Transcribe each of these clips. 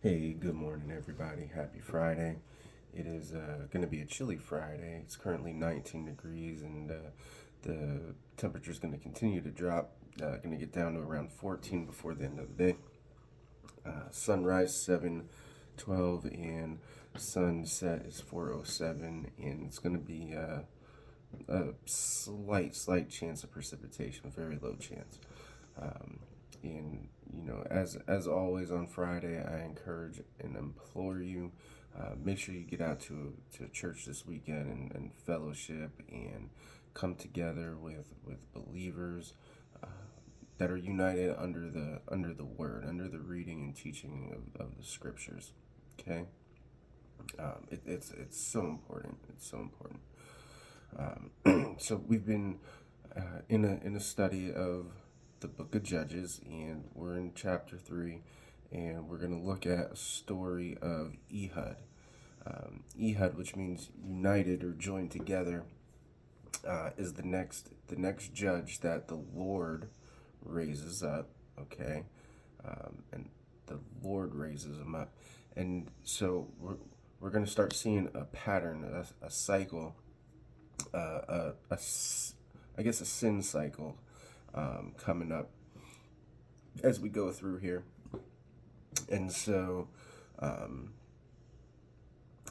Hey, good morning, everybody. Happy Friday. It is going to be a chilly Friday. It's currently 19 degrees, and the temperature is going to continue to drop. Going to get down to around 14 before the end of the day. Sunrise 7:12, and sunset is 4:07, and it's going to be a slight chance of precipitation, very low chance. Um, and as always on Friday, I encourage and implore you, make sure you get out to church this weekend and fellowship and come together with believers uh, that are united under the word, under the reading and teaching of the scriptures. Okay, it's so important. It's so important. So we've been in a study of the book of Judges, and we're in chapter 3, and we're going to look at a story of Ehud. Ehud, which means united or joined together, is the next judge that the Lord raises up. Okay, and the Lord raises him up, and so we're going to start seeing a pattern, a cycle, I guess a sin cycle coming up as we go through here. And so um,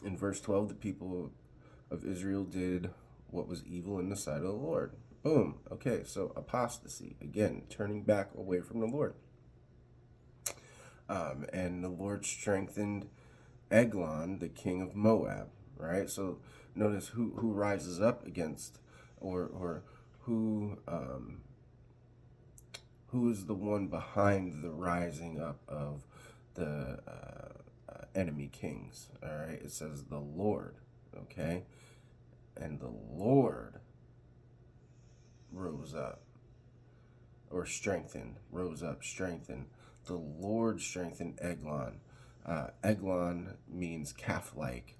in verse 12, the people of Israel did what was evil in the sight of the Lord. Boom. Okay, so apostasy. Again, turning back away from the Lord. And the Lord strengthened Eglon, the king of Moab, right? So notice who rises up against, or who is the one behind the rising up of the enemy kings. All right, it says the Lord. Okay, and the Lord rose up, or strengthened, rose up, strengthened. The Lord strengthened Eglon. Eglon means calf-like.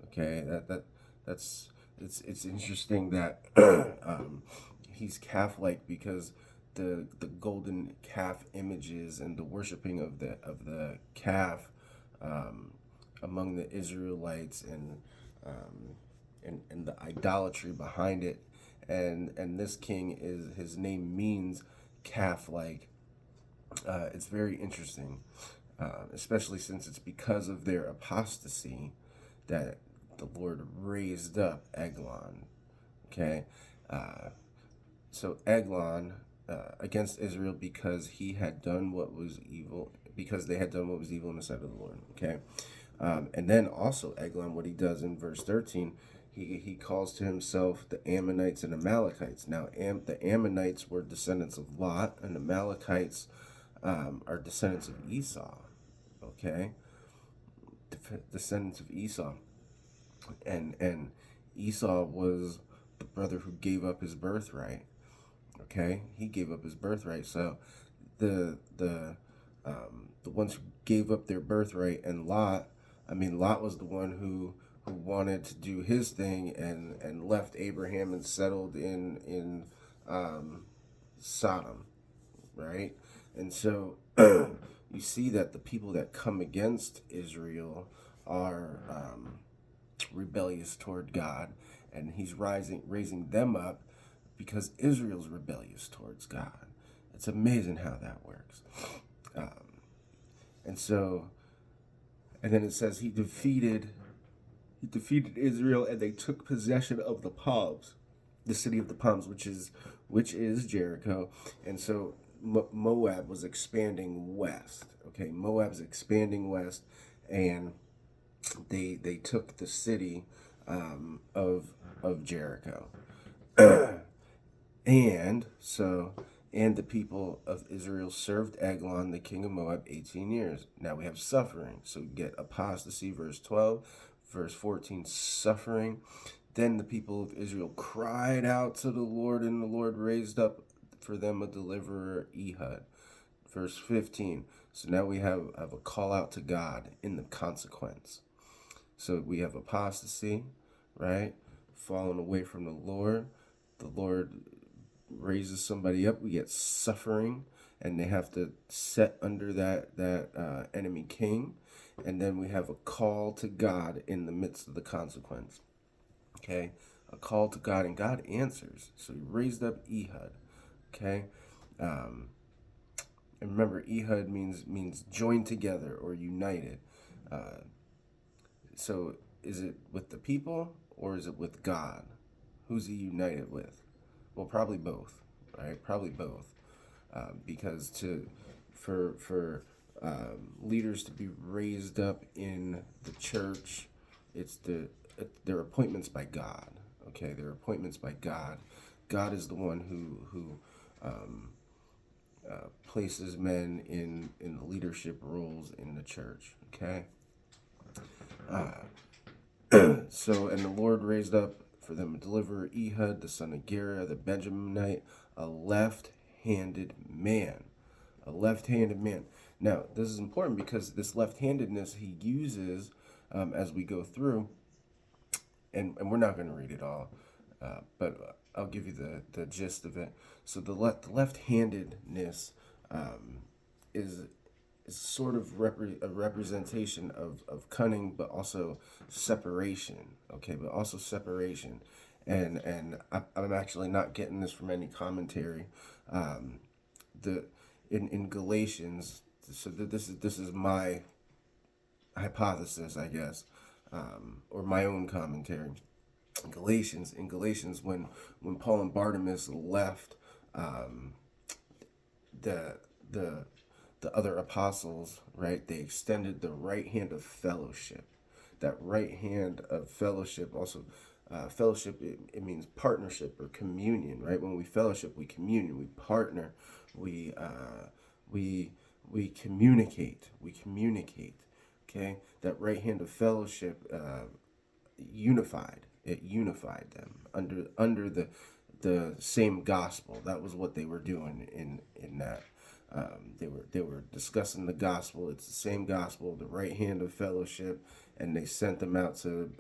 Okay, that's it's interesting that he's calf-like because the golden calf images and the worshiping of the calf um, among the Israelites, and the idolatry behind it, and this king, is his name means calf-like. It's very interesting, especially since it's because of their apostasy that the Lord raised up Eglon. Okay, uh, so Eglon against Israel because he had done what was evil, because they had done what was evil in the sight of the Lord. Okay, and then also Eglon, what he does in verse 13, he calls to himself the Ammonites and Amalekites. Now, the Ammonites were descendants of Lot, and the Amalekites are descendants of Esau. Okay, descendants of Esau, and Esau was the brother who gave up his birthright. Okay, he gave up his birthright. So the ones who gave up their birthright, and Lot was the one who wanted to do his thing and left Abraham and settled in Sodom, right? And so you see that the people that come against Israel are rebellious toward God, and he's raising them up because Israel's rebellious towards God. It's amazing how that works. Um, and so, and then it says he defeated Israel, and they took possession of the palms, the city of the palms, which is Jericho. And so Moab was expanding west. Okay, Moab's expanding west, and they took the city of Jericho. And so, and the people of Israel served Eglon, the king of Moab, 18 years. Now we have suffering. So we get apostasy, verse 12. Verse 14, suffering. Then the people of Israel cried out to the Lord, and the Lord raised up for them a deliverer, Ehud. Verse 15. So now we have a call out to God in the consequence. So we have apostasy, right? Falling away from the Lord. The Lord raises somebody up. We get suffering, and they have to set under that enemy king. And then we have a call to God in the midst of the consequence. Okay, a call to God, and God answers. So he raised up Ehud. Okay, um, and remember, Ehud means joined together or united. Uh, so is it with the people or is it with God? Who's he united with? Well, probably both, right? Probably both, because for leaders to be raised up in the church, it's their appointments by God. Okay, they're appointments by God. God is the one who places men in the leadership roles in the church. Okay, so and the Lord raised up for them a deliverer, Ehud the son of Gera the Benjaminite, a left-handed man. A left-handed man. Now, this is important because this left-handedness he uses as we go through, and we're not going to read it all, but I'll give you the gist of it. So the left-handedness is sort of a representation of cunning, but also separation. Okay, but also separation, and I'm actually not getting this from any commentary. The in Galatians, so this is my hypothesis, I guess, or my own commentary. In Galatians, when Paul and Barnabas left um, the the the other apostles, right? They extended the right hand of fellowship. That right hand of fellowship also, fellowship, it means partnership or communion, right? When we fellowship, we communion, we partner, we we we communicate, Okay, that right hand of fellowship unified. It unified them under the same gospel. That was what they were doing in that. They were discussing the gospel. It's the same gospel, the right hand of fellowship, and they sent them out to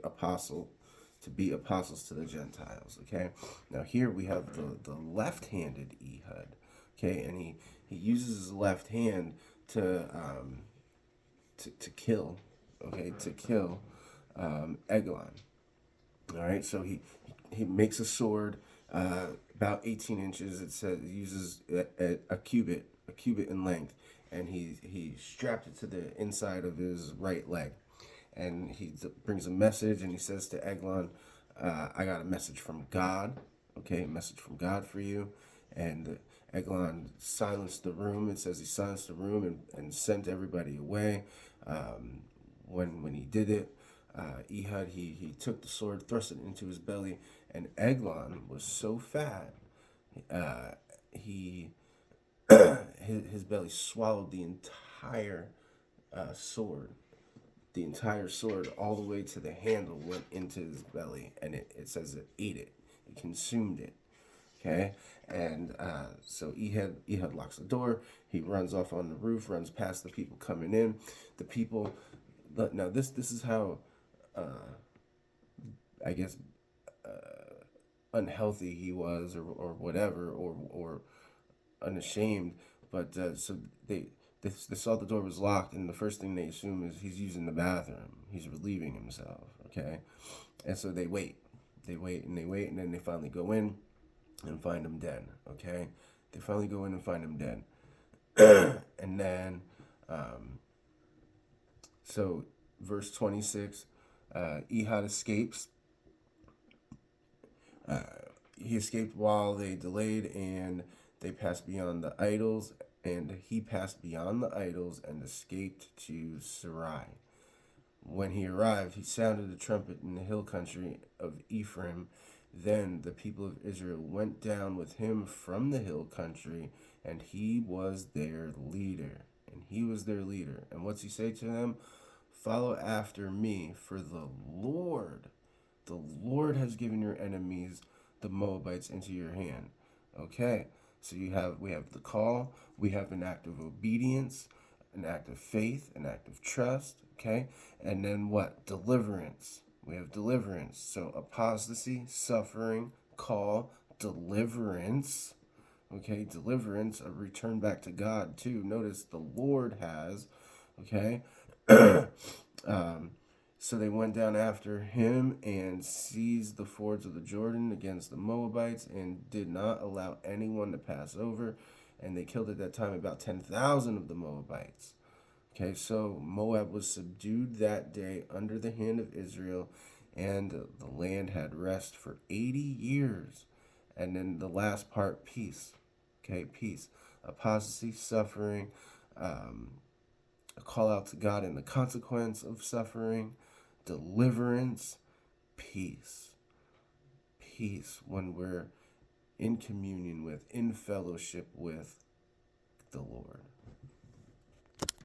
be apostles to the Gentiles. Okay, now here we have the left-handed Ehud. Okay, and he uses his left hand to kill. Okay, to kill Eglon. All right, so he makes a sword about 18 inches. It says it uses a cubit in length, and he strapped it to the inside of his right leg, and he brings a message, and he says to Eglon, "I got a message from God. Okay, a message from God for you." And Eglon silenced the room. It says he silenced the room and sent everybody away. When he did it, Ehud, he took the sword, thrust it into his belly, and Eglon was so fat, he his belly swallowed the entire sword. The entire sword, all the way to the handle, went into his belly, and it says it ate it. It consumed it. Okay, and so Ehud locks the door. He runs off on the roof, runs past the people coming in. The people. Now this is how I guess unhealthy he was, or whatever, or unashamed. But so they saw the door was locked, and the first thing they assume is he's using the bathroom. He's relieving himself. Okay, and so they wait, and and then they finally go in and find him dead. Okay, they finally go in and find him dead, and then so verse 26, Ehud escapes. Uh, he escaped while they delayed, and they passed beyond the idols, and he passed beyond the idols and escaped to Sarai. When he arrived, he sounded a trumpet in the hill country of Ephraim. Then the people of Israel went down with him from the hill country, and he was their leader. And what's he say to them? Follow after me, for the Lord has given your enemies, the Moabites, into your hand. Okay, so we have the call, we have an act of obedience, an act of faith, an act of trust. Okay, and then what? Deliverance. We have deliverance. So apostasy, suffering, call, deliverance. Okay, deliverance, a return back to God too. Notice the Lord has. Okay, um, so they went down after him and seized the fords of the Jordan against the Moabites and did not allow anyone to pass over. And they killed at that time about 10,000 of the Moabites. Okay, so Moab was subdued that day under the hand of Israel, and the land had rest for 80 years. And then the last part, peace. Okay, peace. Apostasy, suffering, a call out to God in the consequence of suffering, deliverance, peace. Peace when we're in communion with, in fellowship with the Lord.